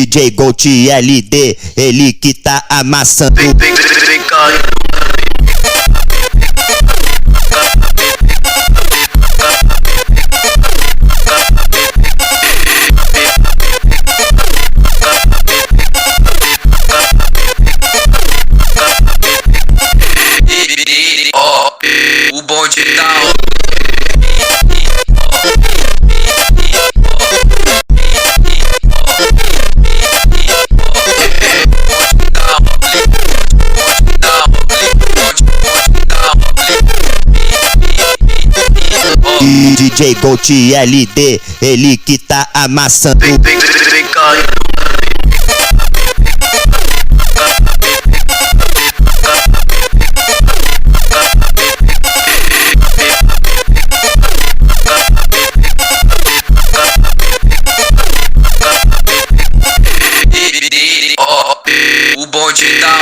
DJ Gold LD, ele que tá amassando. Vem cá. O bonde tá. DJ Gold LD, ele que tá amassando. Vem cá. O bonde tá.